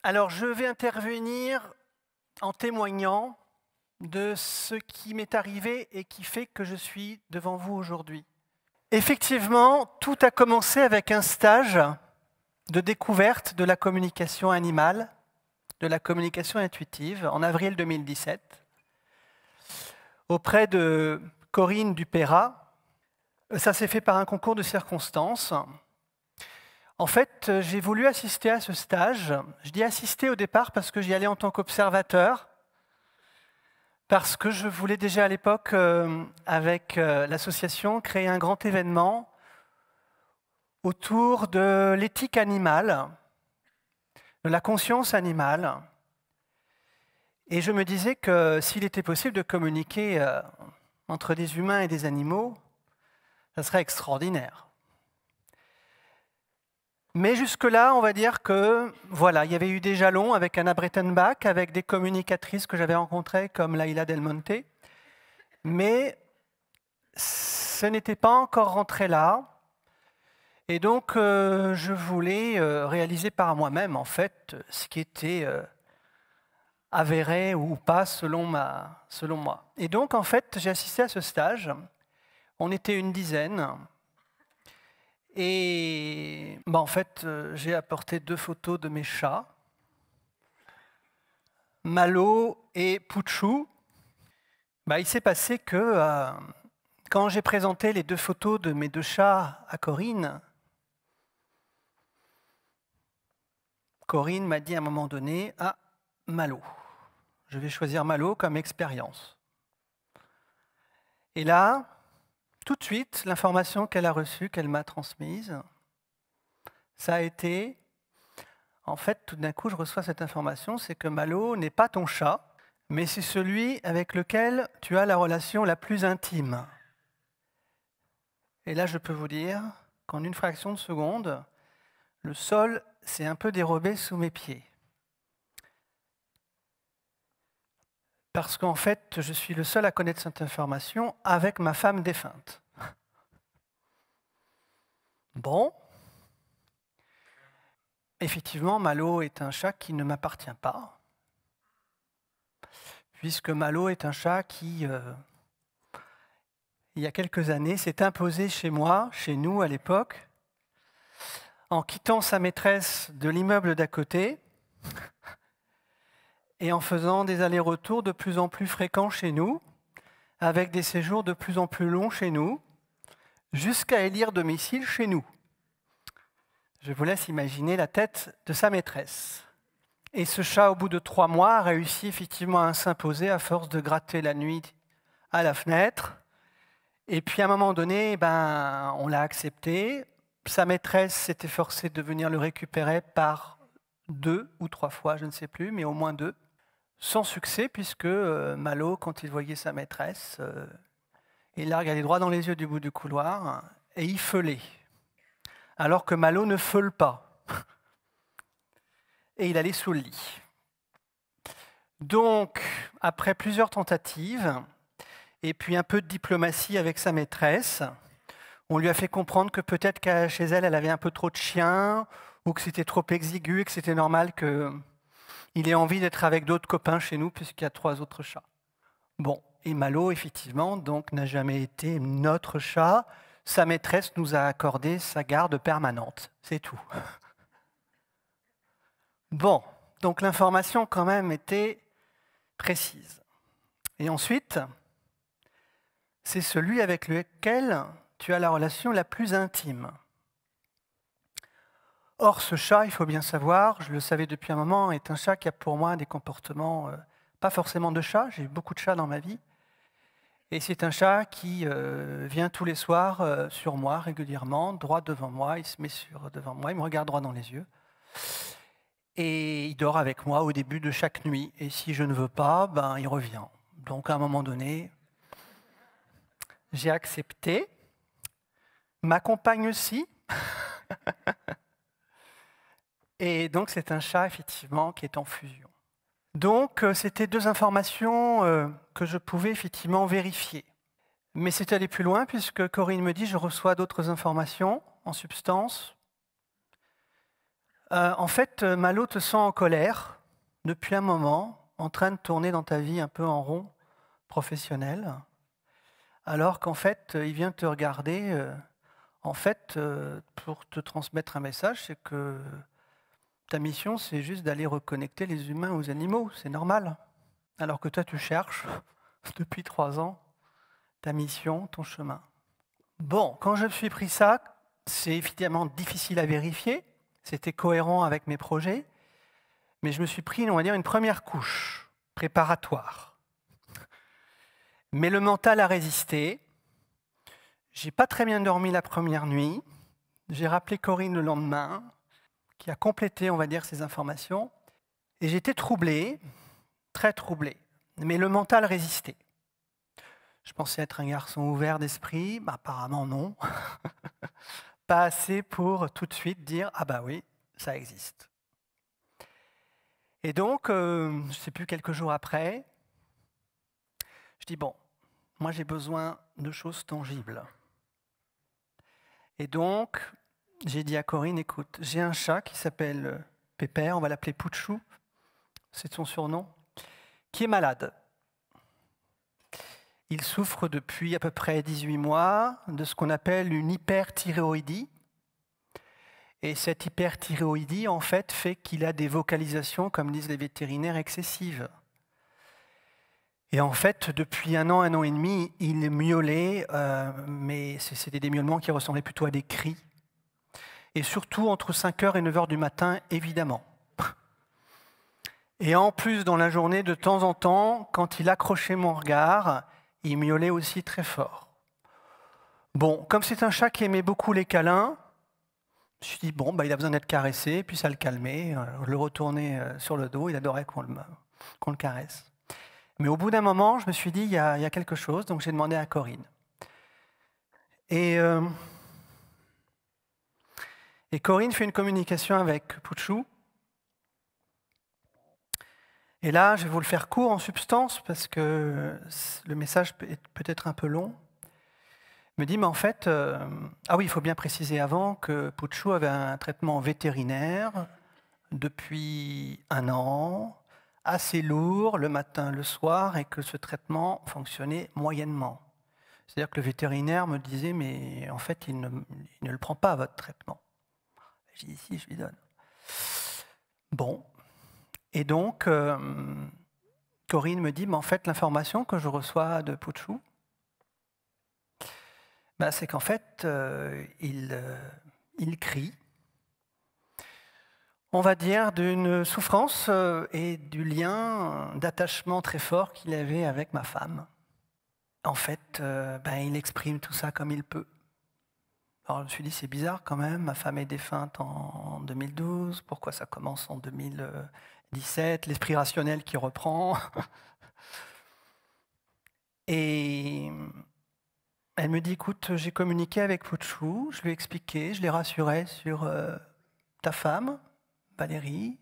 Alors, je vais intervenir en témoignant de ce qui m'est arrivé et qui fait que je suis devant vous aujourd'hui. Effectivement, tout a commencé avec un stage de découverte de la communication animale, de la communication intuitive, en avril 2017, auprès de Corinne Dupérat. Ça s'est fait par un concours de circonstances. En fait, j'ai voulu assister à ce stage. Je dis assister au départ parce que j'y allais en tant qu'observateur, parce que je voulais déjà à l'époque, avec l'association, créer un grand événement autour de l'éthique animale, de la conscience animale. Et je me disais que s'il était possible de communiquer entre des humains et des animaux, ça serait extraordinaire. Mais jusque-là, on va dire que voilà, il y avait eu des jalons avec Anna Breitenbach, avec des communicatrices que j'avais rencontrées comme Laïla Del Monte, mais ce n'était pas encore rentré là. Et donc, je voulais réaliser par moi-même, en fait, ce qui était avéré ou pas selon moi. Et donc, en fait, j'ai assisté à ce stage. On était une dizaine. Et en fait, j'ai apporté 2 photos de mes chats, Malo et Pouchou. Il s'est passé que quand j'ai présenté les 2 photos de mes 2 chats à Corinne, Corinne m'a dit à un moment donné « Ah, Malo, je vais choisir Malo comme expérience. » Et là, tout de suite, l'information qu'elle a reçue, qu'elle m'a transmise, ça a été, en fait, tout d'un coup, je reçois cette information, c'est que Malo n'est pas ton chat, mais c'est celui avec lequel tu as la relation la plus intime. Et là, je peux vous dire qu'en une fraction de seconde, le sol s'est un peu dérobé sous mes pieds. Parce qu'en fait, je suis le seul à connaître cette information avec ma femme défunte. Bon. Effectivement, Malo est un chat qui ne m'appartient pas, puisque Malo est un chat qui, il y a quelques années, s'est imposé chez moi, chez nous à l'époque, en quittant sa maîtresse de l'immeuble d'à côté et en faisant des allers-retours de plus en plus fréquents chez nous, avec des séjours de plus en plus longs chez nous, jusqu'à élire domicile chez nous. Je vous laisse imaginer la tête de sa maîtresse. Et ce chat, au bout de 3 mois, a réussi effectivement à s'imposer à force de gratter la nuit à la fenêtre. Et puis à un moment donné, on l'a accepté. Sa maîtresse s'était forcée de venir le récupérer par 2 ou 3 fois, je ne sais plus, mais au moins 2. Sans succès, puisque Malo, quand il voyait sa maîtresse, il la regardait droit dans les yeux du bout du couloir et il feulait. Alors que Malo ne feule pas. Et il allait sous le lit. Donc, après plusieurs tentatives, et puis un peu de diplomatie avec sa maîtresse, on lui a fait comprendre que peut-être qu'à chez elle, elle avait un peu trop de chiens, ou que c'était trop exigu, et que c'était normal qu'il ait envie d'être avec d'autres copains chez nous, puisqu'il y a 3 autres chats. Bon, et Malo, effectivement, donc n'a jamais été notre chat. Sa maîtresse nous a accordé sa garde permanente, c'est tout. Bon, donc l'information quand même était précise. Et ensuite, c'est celui avec lequel tu as la relation la plus intime. Or, ce chat, il faut bien savoir, je le savais depuis un moment, est un chat qui a pour moi des comportements, pas forcément de chat, j'ai eu beaucoup de chats dans ma vie, et c'est un chat qui vient tous les soirs sur moi régulièrement, droit devant moi, il se met devant moi, il me regarde droit dans les yeux. Et il dort avec moi au début de chaque nuit. Et si je ne veux pas, il revient. Donc à un moment donné, j'ai accepté. Ma compagne aussi. Et donc c'est un chat effectivement qui est en fusion. Donc c'était 2 informations que je pouvais effectivement vérifier. Mais c'est allé plus loin puisque Corinne me dit je reçois d'autres informations en substance. En fait, Malo te sent en colère depuis un moment, en train de tourner dans ta vie un peu en rond professionnel, alors qu'en fait, il vient te regarder, pour te transmettre un message, c'est que ta mission, c'est juste d'aller reconnecter les humains aux animaux, c'est normal. Alors que toi, tu cherches, depuis 3 ans, ta mission, ton chemin. Bon, quand je me suis pris ça, c'est évidemment difficile à vérifier, c'était cohérent avec mes projets, mais je me suis pris, on va dire, une première couche préparatoire. Mais le mental a résisté. J'ai pas très bien dormi la première nuit. J'ai rappelé Corinne le lendemain, qui a complété, on va dire, ces informations. Et j'étais troublé, très troublé. Mais le mental résistait. Je pensais être un garçon ouvert d'esprit. Bah, apparemment, non. Pas assez pour tout de suite dire « Ah bah oui, ça existe ». Et donc, je ne sais plus, quelques jours après, je dis « Bon, moi j'ai besoin de choses tangibles ». Et donc, j'ai dit à Corinne, écoute, j'ai un chat qui s'appelle Pépère, on va l'appeler Pouchou, c'est son surnom, qui est malade. Il souffre depuis à peu près 18 mois de ce qu'on appelle une hyperthyréoïdie. Et cette hyperthyréoïdie, en fait qu'il a des vocalisations, comme disent les vétérinaires, excessives. Et en fait, depuis un an et demi, il miaulait, mais c'était des miaulements qui ressemblaient plutôt à des cris. Et surtout entre 5h et 9h du matin, évidemment. Et en plus, dans la journée, de temps en temps, quand il accrochait mon regard, il miaulait aussi très fort. Bon, comme c'est un chat qui aimait beaucoup les câlins, je me suis dit, bon, il a besoin d'être caressé, puis ça le calmait. Je le retournais sur le dos, il adorait qu'on le caresse. Mais au bout d'un moment, je me suis dit, il y a quelque chose, donc j'ai demandé à Corinne. Et Corinne fait une communication avec Pouchou. Et là, je vais vous le faire court en substance, parce que le message peut être un peu long. Me dit, mais en fait, ah oui, il faut bien préciser avant que Pouchou avait un traitement vétérinaire depuis 1 an, assez lourd, le matin, le soir, et que ce traitement fonctionnait moyennement. C'est-à-dire que le vétérinaire me disait, mais en fait, il ne le prend pas, votre traitement. J'ai dit, si, je lui donne. Bon. Et donc, Corinne me dit, mais en fait, l'information que je reçois de Pouchou, c'est qu'en fait, il crie, on va dire, d'une souffrance et du lien d'attachement très fort qu'il avait avec ma femme. En fait, il exprime tout ça comme il peut. Alors je me suis dit, c'est bizarre quand même, ma femme est défunte en 2012, pourquoi ça commence en 2017, l'esprit rationnel qui reprend. Et elle me dit, écoute, j'ai communiqué avec Pouchou, je lui ai expliqué, je l'ai rassuré sur ta femme, Valérie.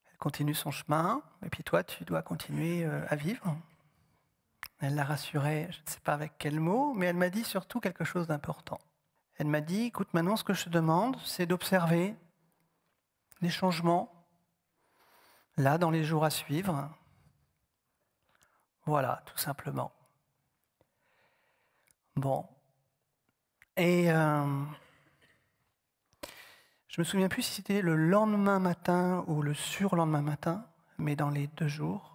Elle continue son chemin, et puis toi, tu dois continuer à vivre. Elle l'a rassuré, je ne sais pas avec quel mot, mais elle m'a dit surtout quelque chose d'important. Elle m'a dit, écoute, maintenant, ce que je te demande, c'est d'observer les changements, là, dans les jours à suivre. Voilà, tout simplement. Bon. Et je me souviens plus si c'était le lendemain matin ou le surlendemain matin, mais dans les 2 jours.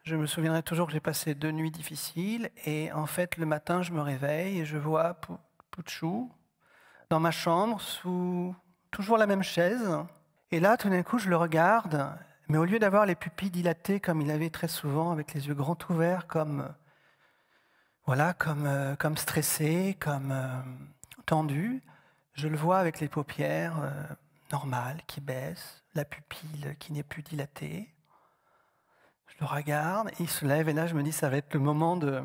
Je me souviendrai toujours que j'ai passé 2 nuits difficiles, et en fait, le matin, je me réveille et je vois Pouchou dans ma chambre, sous toujours la même chaise. Et là, tout d'un coup, je le regarde, mais au lieu d'avoir les pupilles dilatées comme il avait très souvent, avec les yeux grands ouverts, comme stressé, comme tendu, je le vois avec les paupières normales qui baissent, la pupille qui n'est plus dilatée. Je le regarde, il se lève, et là, je me dis, ça va être le moment de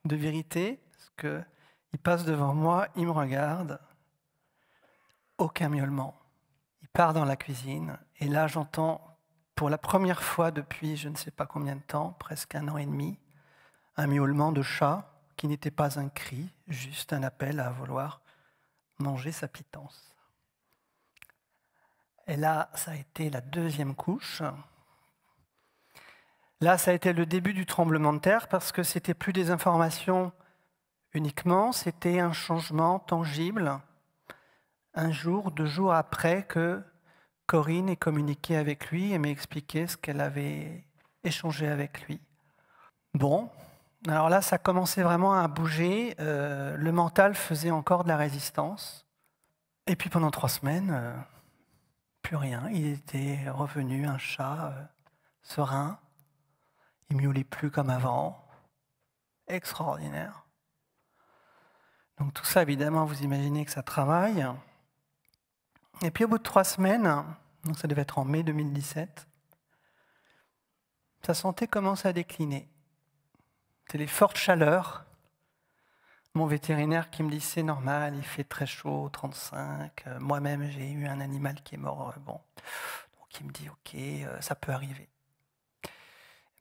vérité, parce qu'il passe devant moi, il me regarde, aucun miaulement. Il part dans la cuisine, et là, j'entends, pour la première fois depuis je ne sais pas combien de temps, presque 1 an et demi, un miaulement de chat qui n'était pas un cri, juste un appel à vouloir manger sa pitance. Et là, ça a été la deuxième couche. Là, ça a été le début du tremblement de terre parce que c'était plus des informations uniquement, c'était un changement tangible. Un jour, 2 jours après que Corinne ait communiqué avec lui et m'ait expliqué ce qu'elle avait échangé avec lui. Bon, alors là, ça commençait vraiment à bouger. Le mental faisait encore de la résistance. Et puis pendant 3 semaines, plus rien. Il était revenu un chat serein. Il miaulait plus comme avant. Extraordinaire. Donc tout ça, évidemment, vous imaginez que ça travaille. Et puis au bout de 3 semaines, donc ça devait être en mai 2017, sa santé commence à décliner. C'est les fortes chaleurs. Mon vétérinaire qui me dit c'est normal, il fait très chaud, 35. Moi-même, j'ai eu un animal qui est mort. Bon. Donc il me dit ok, ça peut arriver.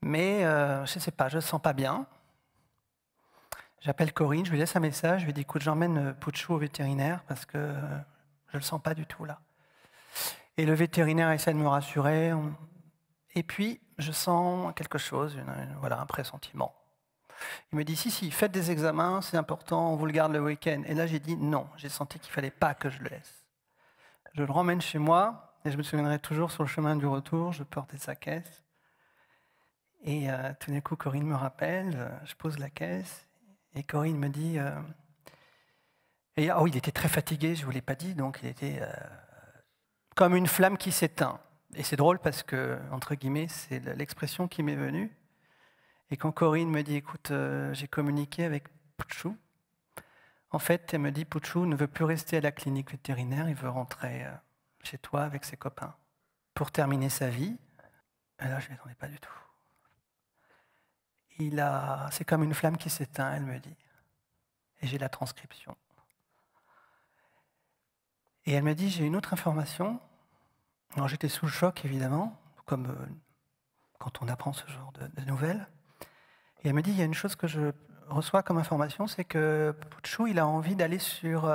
Mais je ne sais pas, je ne sens pas bien. J'appelle Corinne, je lui laisse un message, je lui dis écoute, j'emmène Pouchou au vétérinaire parce que je ne le sens pas du tout là. Et le vétérinaire essaie de me rassurer. Et puis, je sens quelque chose, voilà, un pressentiment. Il me dit si, faites des examens, c'est important, on vous le garde le week-end. Et là, j'ai dit non, j'ai senti qu'il ne fallait pas que je le laisse. Je le ramène chez moi, et je me souviendrai toujours sur le chemin du retour, je portais sa caisse. Et tout d'un coup, Corinne me rappelle, je pose la caisse, et Corinne me dit... il était très fatigué, je ne vous l'ai pas dit, donc il était comme une flamme qui s'éteint. Et c'est drôle parce que, entre guillemets, c'est l'expression qui m'est venue. Et quand Corinne me dit, écoute, j'ai communiqué avec Pouchou, en fait, elle me dit, Pouchou ne veut plus rester à la clinique vétérinaire, il veut rentrer chez toi avec ses copains pour terminer sa vie. Et là, je ne m'y attendais pas du tout. C'est comme une flamme qui s'éteint, elle me dit. Et j'ai la transcription. Et elle me dit, j'ai une autre information. Alors j'étais sous le choc, évidemment, comme quand on apprend ce genre de nouvelles. Et elle me dit, il y a une chose que je reçois comme information, c'est que Pouchou, il a envie d'aller sur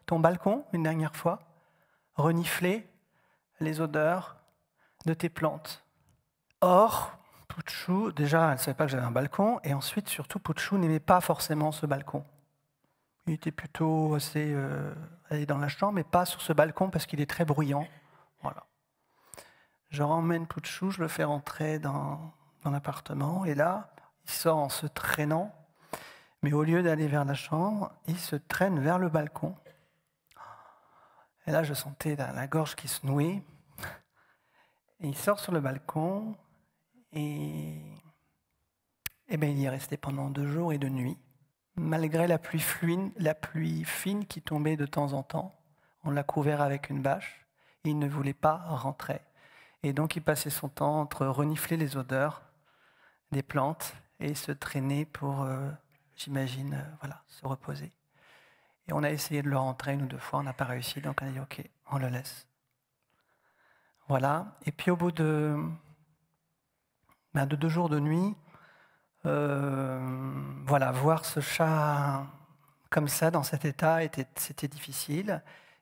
ton balcon, une dernière fois, renifler les odeurs de tes plantes. Or, Pouchou, déjà, elle ne savait pas que j'avais un balcon, et ensuite, surtout, Pouchou n'aimait pas forcément ce balcon. Il était plutôt assez allé dans la chambre, mais pas sur ce balcon parce qu'il est très bruyant. Voilà. Je ramène Pouchou, je le fais rentrer dans l'appartement, et là, il sort en se traînant, mais au lieu d'aller vers la chambre, il se traîne vers le balcon. Et là, je sentais la gorge qui se nouait. Et il sort sur le balcon, et il y est resté pendant 2 jours et 2 nuits. Malgré la pluie fine qui tombait de temps en temps, on l'a couvert avec une bâche, et il ne voulait pas rentrer. Et donc il passait son temps entre renifler les odeurs des plantes et se traîner pour, j'imagine, se reposer. Et on a essayé de le rentrer 1 ou 2 fois, on n'a pas réussi, donc on a dit ok, on le laisse. Voilà, et puis au bout de 2 jours de nuit, voir ce chat comme ça, dans cet état, c'était difficile.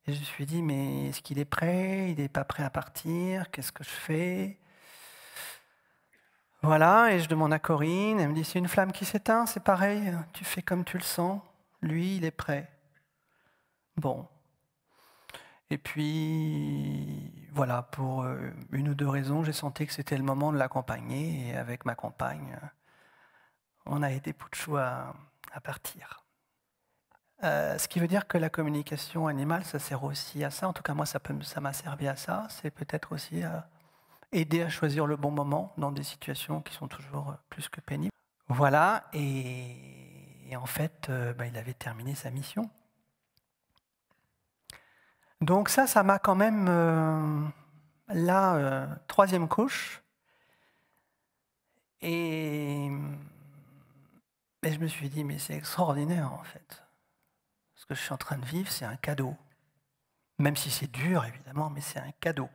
Et je me suis dit, mais est-ce qu'il est prêt? Il n'est pas prêt à partir? Qu'est-ce que je fais? Voilà, et je demande à Corinne, elle me dit, c'est une flamme qui s'éteint, c'est pareil, tu fais comme tu le sens. Lui, il est prêt. Bon. Et puis, voilà, pour 1 ou 2 raisons, j'ai senti que c'était le moment de l'accompagner. Et avec ma compagne, on a aidé Pouchou à partir. Ce qui veut dire que la communication animale, ça sert aussi à ça. En tout cas, moi, ça m'a servi à ça. C'est peut-être aussi aider à choisir le bon moment dans des situations qui sont toujours plus que pénibles. Voilà, et en fait, il avait terminé sa mission. Donc ça m'a quand même, 3e couche. Et je me suis dit, mais c'est extraordinaire en fait. Ce que je suis en train de vivre, c'est un cadeau. Même si c'est dur, évidemment, mais c'est un cadeau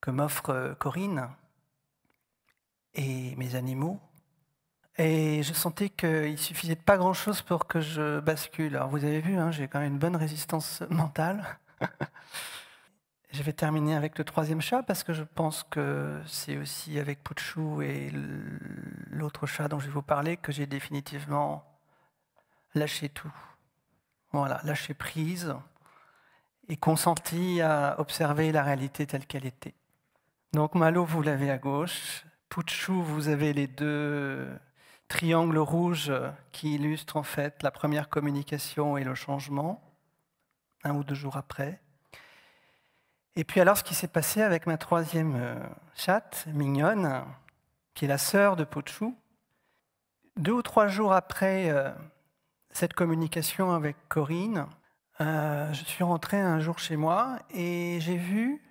que m'offre Corinne et mes animaux. Et je sentais qu'il suffisait de pas grand-chose pour que je bascule. Alors vous avez vu, j'ai quand même une bonne résistance mentale. Je vais terminer avec le troisième chat parce que je pense que c'est aussi avec Pouchou et l'autre chat dont je vais vous parler que j'ai définitivement lâché tout. Voilà, lâché prise et consenti à observer la réalité telle qu'elle était. Donc Malo, vous l'avez à gauche. Pouchou, vous avez les deux triangles rouges qui illustrent en fait la première communication et le changement, 1 ou 2 jours après. Et puis alors, ce qui s'est passé avec ma troisième chatte, Mignonne, qui est la sœur de Pouchou, 2 ou 3 jours après cette communication avec Corinne, je suis rentré un jour chez moi et j'ai vu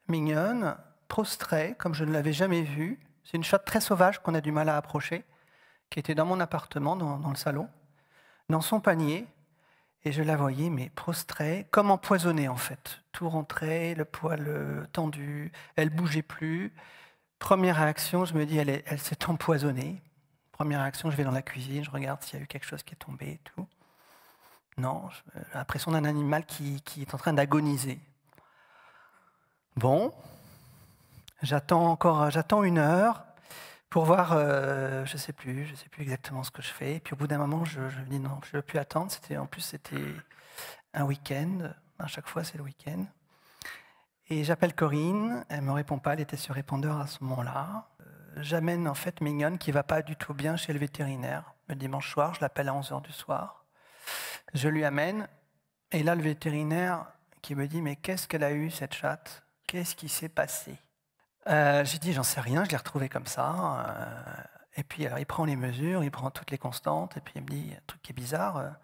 Mignonne prostrée, comme je ne l'avais jamais vue. C'est une chatte très sauvage qu'on a du mal à approcher, qui était dans mon appartement, dans le salon, dans son panier. Et je la voyais, mais prostrée, comme empoisonnée en fait. Tout rentrait, le poil tendu, elle bougeait plus. Première réaction, je me dis, elle s'est empoisonnée. Première réaction, je vais dans la cuisine, je regarde s'il y a eu quelque chose qui est tombé et tout. Non, j'ai l'impression d'un animal qui est en train d'agoniser. Bon, j'attends 1 heure pour voir, je sais plus exactement ce que je fais. Et puis au bout d'un moment, je me dis non, je ne veux plus attendre. En plus, c'était un week-end. À chaque fois, c'est le week-end. Et j'appelle Corinne. Elle ne me répond pas. Elle était sur répondeur à ce moment-là. J'amène en fait Mignonne qui ne va pas du tout bien chez le vétérinaire. Le dimanche soir, je l'appelle à 11h du soir. Je lui amène. Et là, le vétérinaire qui me dit, mais qu'est-ce qu'elle a eu, cette chatte? Qu'est-ce qui s'est passé? J'ai dit, j'en sais rien, je l'ai retrouvée comme ça. Et puis, alors, il prend les mesures, il prend toutes les constantes, et puis il me dit, un truc qui est bizarre,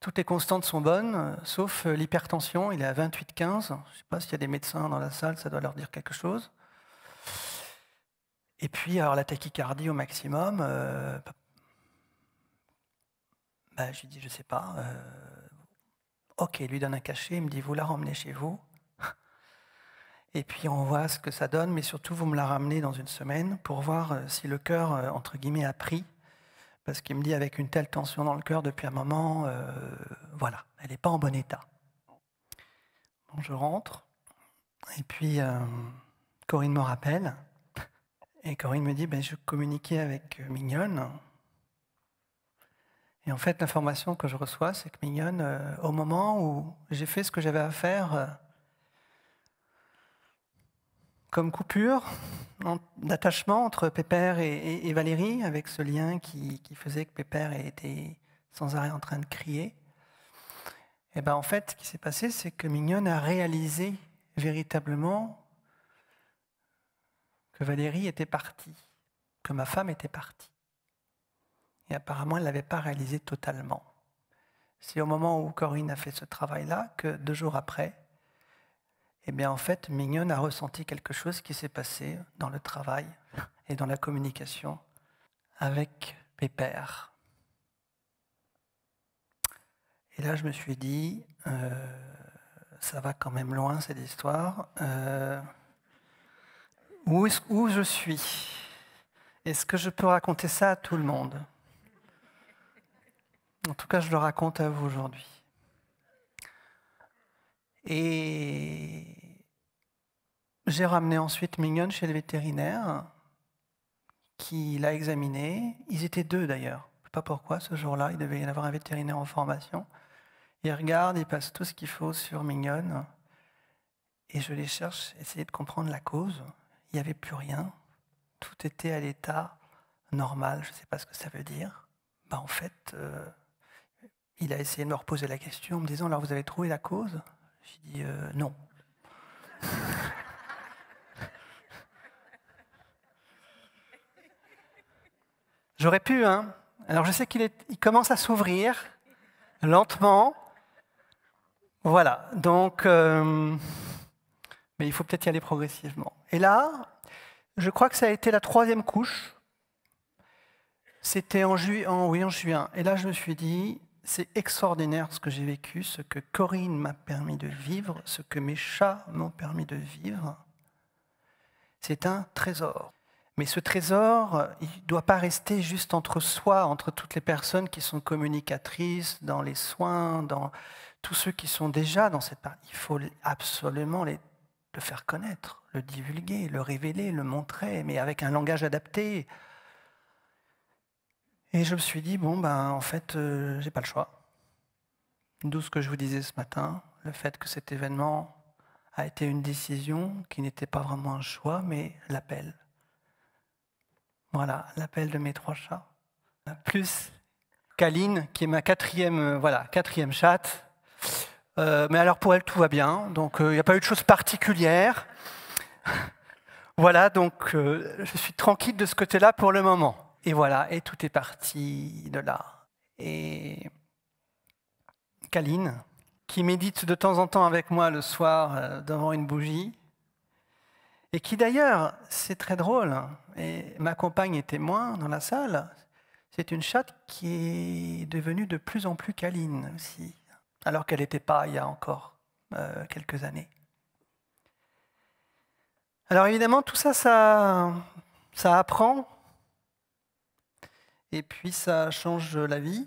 toutes les constantes sont bonnes, sauf l'hypertension, il est à 28,15. Je ne sais pas s'il y a des médecins dans la salle, ça doit leur dire quelque chose. Et puis, alors, la tachycardie au maximum, je lui dis, je ne sais pas. Ok, il lui donne un cachet, il me dit, vous la ramenez chez vous. Et puis on voit ce que ça donne, mais surtout vous me la ramenez dans 1 semaine pour voir si le cœur, entre guillemets, a pris. Parce qu'il me dit avec une telle tension dans le cœur depuis un moment, voilà, elle n'est pas en bon état. Bon, je rentre, et puis Corinne me rappelle, et Corinne me dit, je communiquais avec Mignonne. Et en fait, l'information que je reçois, c'est que Mignonne, au moment où j'ai fait ce que j'avais à faire, comme coupure d'attachement entre Pépère et Valérie, avec ce lien qui faisait que Pépère était sans arrêt en train de crier. Et en fait, ce qui s'est passé, c'est que Mignonne a réalisé véritablement que Valérie était partie, que ma femme était partie. Et apparemment, elle ne l'avait pas réalisé totalement. C'est au moment où Corinne a fait ce travail-là que 2 jours après, en fait, Mignonne a ressenti quelque chose qui s'est passé dans le travail et dans la communication avec Pépère. Et là, je me suis dit, ça va quand même loin cette histoire. Où je suis? Est-ce que je peux raconter ça à tout le monde? En tout cas, je le raconte à vous aujourd'hui. Et j'ai ramené ensuite Mignonne chez le vétérinaire qui l'a examinée. Ils étaient 2 d'ailleurs. Je ne sais pas pourquoi, ce jour-là, il devait y avoir un vétérinaire en formation. Il regarde, il passe tout ce qu'il faut sur Mignonne. Et je les cherche, essayer de comprendre la cause. Il n'y avait plus rien. Tout était à l'état normal. Je ne sais pas ce que ça veut dire. En fait, il a essayé de me reposer la question en me disant, alors vous avez trouvé la cause? J'ai dit, non. J'aurais pu, hein. Alors je sais qu'il commence à s'ouvrir lentement. Voilà, donc, mais il faut peut-être y aller progressivement. Et là, je crois que ça a été la 3e couche. C'était en juin. Et là, je me suis dit, c'est extraordinaire ce que j'ai vécu, ce que Corinne m'a permis de vivre, ce que mes chats m'ont permis de vivre. C'est un trésor. Mais ce trésor, il ne doit pas rester juste entre soi, entre toutes les personnes qui sont communicatrices, dans les soins, dans tous ceux qui sont déjà dans cette partie. Il faut absolument le faire connaître, le divulguer, le révéler, le montrer, mais avec un langage adapté. Et je me suis dit, bon, ben, en fait, j'ai pas le choix. D'où ce que je vous disais ce matin, le fait que cet événement a été une décision qui n'était pas vraiment un choix, mais l'appel. Voilà, l'appel de mes 3 chats. Plus Kaline, qui est ma quatrième chatte. Mais alors pour elle, tout va bien. Donc il n'y a pas eu de choses particulières. Voilà, donc je suis tranquille de ce côté-là pour le moment. Et voilà, et tout est parti de là. Et Kaline, qui médite de temps en temps avec moi le soir devant une bougie, et qui d'ailleurs, c'est très drôle, et ma compagne est témoin dans la salle, c'est une chatte qui est devenue de plus en plus câline aussi, alors qu'elle n'était pas il y a encore quelques années. Alors évidemment, tout ça, ça apprend, et puis ça change la vie.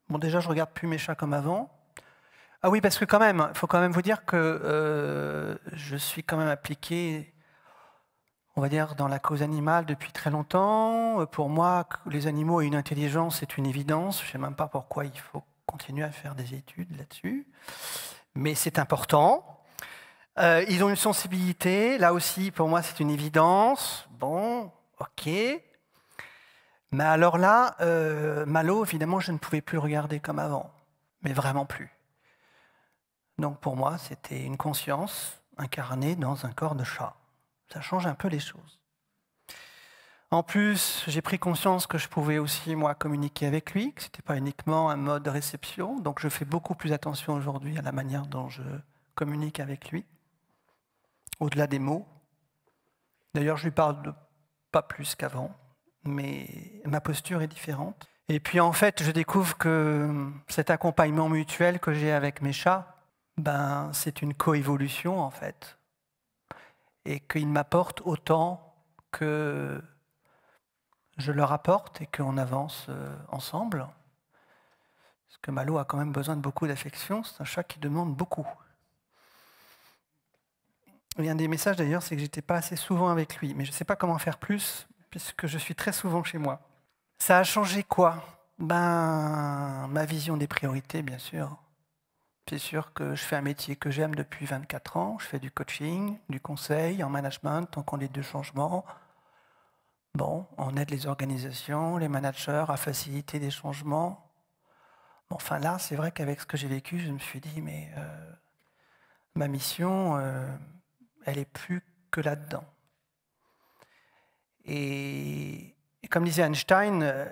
Bon, déjà, je ne regarde plus mes chats comme avant. Ah oui, parce que quand même, il faut quand même vous dire que je suis quand même appliqué, on va dire, dans la cause animale depuis très longtemps. Pour moi, que les animaux aient une intelligence, c'est une évidence. Je ne sais même pas pourquoi il faut continuer à faire des études là-dessus. Mais c'est important. Ils ont une sensibilité. Là aussi, pour moi, c'est une évidence. Bon, ok. Mais alors là, Malo, évidemment, je ne pouvais plus le regarder comme avant. Mais vraiment plus. Donc pour moi, c'était une conscience incarnée dans un corps de chat. Ça change un peu les choses. En plus, j'ai pris conscience que je pouvais aussi, moi, communiquer avec lui, que ce n'était pas uniquement un mode de réception. Donc je fais beaucoup plus attention aujourd'hui à la manière dont je communique avec lui, au-delà des mots. D'ailleurs, je lui parle pas plus qu'avant, mais ma posture est différente. Et puis en fait, je découvre que cet accompagnement mutuel que j'ai avec mes chats, ben, c'est une coévolution en fait, et qu'ils m'apportent autant que je leur apporte et qu'on avance ensemble. Parce que Malo a quand même besoin de beaucoup d'affection, c'est un chat qui demande beaucoup. Et un des messages d'ailleurs, c'est que j'étais pas assez souvent avec lui, mais je ne sais pas comment faire plus, puisque je suis très souvent chez moi. Ça a changé quoi? Ben, ma vision des priorités, bien sûr. C'est sûr que je fais un métier que j'aime depuis 24 ans. Je fais du coaching, du conseil en management, en conduite de changement. Bon, on aide les organisations, les managers à faciliter des changements. Bon, enfin là, c'est vrai qu'avec ce que j'ai vécu, je me suis dit, mais ma mission, elle est plus que là-dedans. Et comme disait Einstein,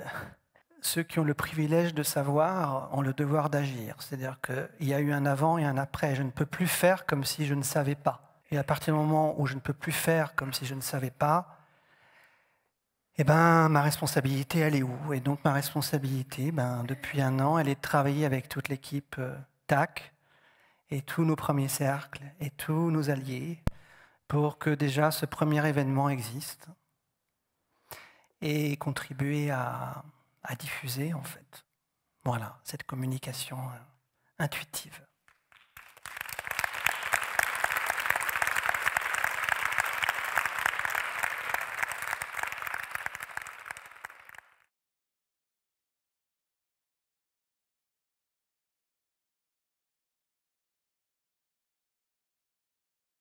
ceux qui ont le privilège de savoir ont le devoir d'agir. C'est-à-dire qu'il y a eu un avant et un après. Je ne peux plus faire comme si je ne savais pas. Et à partir du moment où je ne peux plus faire comme si je ne savais pas, eh ben, ma responsabilité, elle est où? Et donc ma responsabilité, ben, depuis 1 an, elle est de travailler avec toute l'équipe TAC et tous nos premiers cercles et tous nos alliés pour que déjà ce premier événement existe et contribuer à diffuser, en fait, voilà, cette communication intuitive.